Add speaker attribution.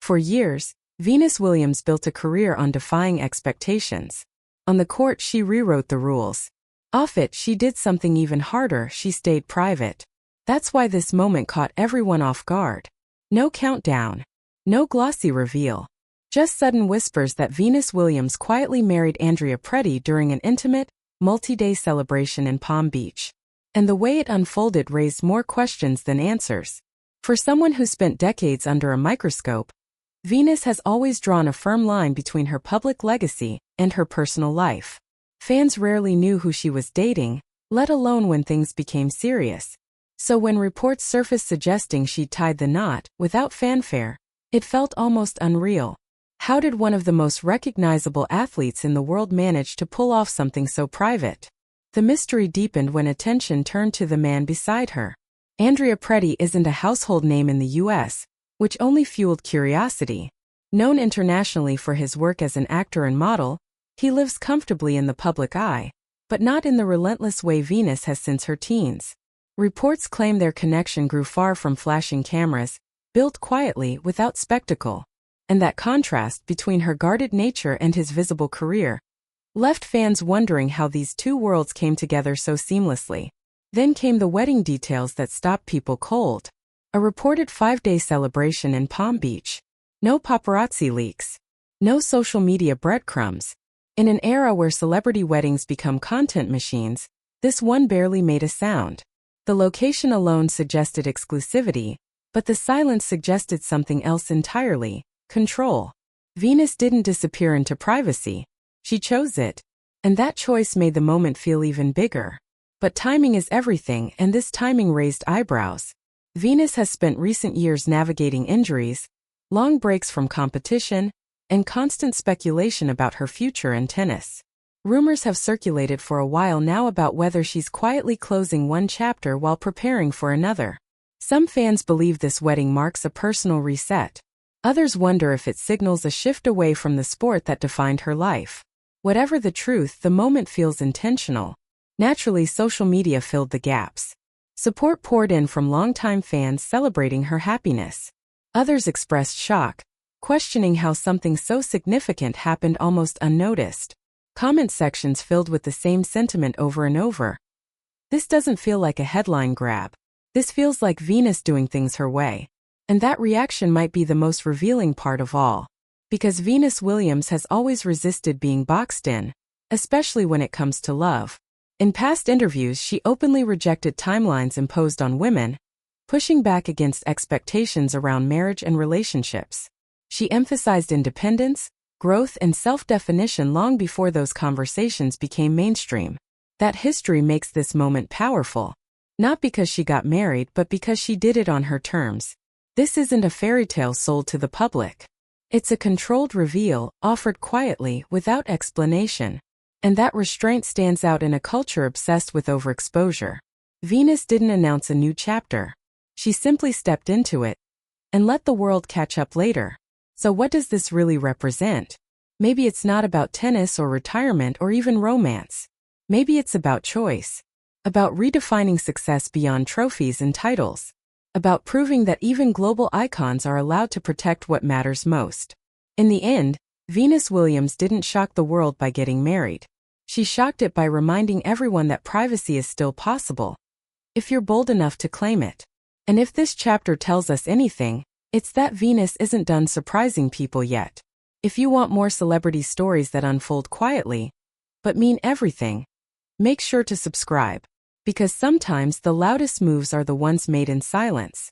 Speaker 1: For years, Venus Williams built a career on defying expectations. On the court, she rewrote the rules. Off it, she did something even harder: she stayed private. That's why this moment caught everyone off guard. No countdown. No glossy reveal. Just sudden whispers that Venus Williams quietly married Andrea Preti during an intimate, multi-day celebration in Palm Beach. And the way it unfolded raised more questions than answers. For someone who spent decades under a microscope, Venus has always drawn a firm line between her public legacy and her personal life. Fans rarely knew who she was dating, let alone when things became serious. So when reports surfaced suggesting she'd tied the knot, without fanfare, it felt almost unreal. How did one of the most recognizable athletes in the world manage to pull off something so private? The mystery deepened when attention turned to the man beside her. Andrea Preti isn't a household name in the US, which only fueled curiosity. Known internationally for his work as an actor and model, he lives comfortably in the public eye, but not in the relentless way Venus has since her teens. Reports claim their connection grew far from flashing cameras, built quietly without spectacle. And that contrast between her guarded nature and his visible career left fans wondering how these two worlds came together so seamlessly. Then came the wedding details that stopped people cold. A reported 5-day celebration in Palm Beach. No paparazzi leaks. No social media breadcrumbs. In an era where celebrity weddings become content machines, this one barely made a sound. The location alone suggested exclusivity, but the silence suggested something else entirely: control. Venus didn't disappear into privacy. She chose it. And that choice made the moment feel even bigger. But timing is everything, and this timing raised eyebrows. Venus has spent recent years navigating injuries, long breaks from competition, and constant speculation about her future in tennis. Rumors have circulated for a while now about whether she's quietly closing one chapter while preparing for another. Some fans believe this wedding marks a personal reset. Others wonder if it signals a shift away from the sport that defined her life. Whatever the truth, the moment feels intentional. Naturally, social media filled the gaps. Support poured in from longtime fans celebrating her happiness. Others expressed shock, questioning how something so significant happened almost unnoticed. Comment sections filled with the same sentiment over and over. This doesn't feel like a headline grab. This feels like Venus doing things her way. And that reaction might be the most revealing part of all. Because Venus Williams has always resisted being boxed in, especially when it comes to love. In past interviews, she openly rejected timelines imposed on women, pushing back against expectations around marriage and relationships. She emphasized independence, growth, and self-definition long before those conversations became mainstream. That history makes this moment powerful. Not because she got married, but because she did it on her terms. This isn't a fairy tale sold to the public. It's a controlled reveal, offered quietly, without explanation. And that restraint stands out in a culture obsessed with overexposure. Venus didn't announce a new chapter. She simply stepped into it and let the world catch up later. So what does this really represent? Maybe it's not about tennis or retirement or even romance. Maybe it's about choice. About redefining success beyond trophies and titles. About proving that even global icons are allowed to protect what matters most. In the end, Venus Williams didn't shock the world by getting married. She shocked it by reminding everyone that privacy is still possible, if you're bold enough to claim it. And if this chapter tells us anything, it's that Venus isn't done surprising people yet. If you want more celebrity stories that unfold quietly, but mean everything, make sure to subscribe. Because sometimes the loudest moves are the ones made in silence.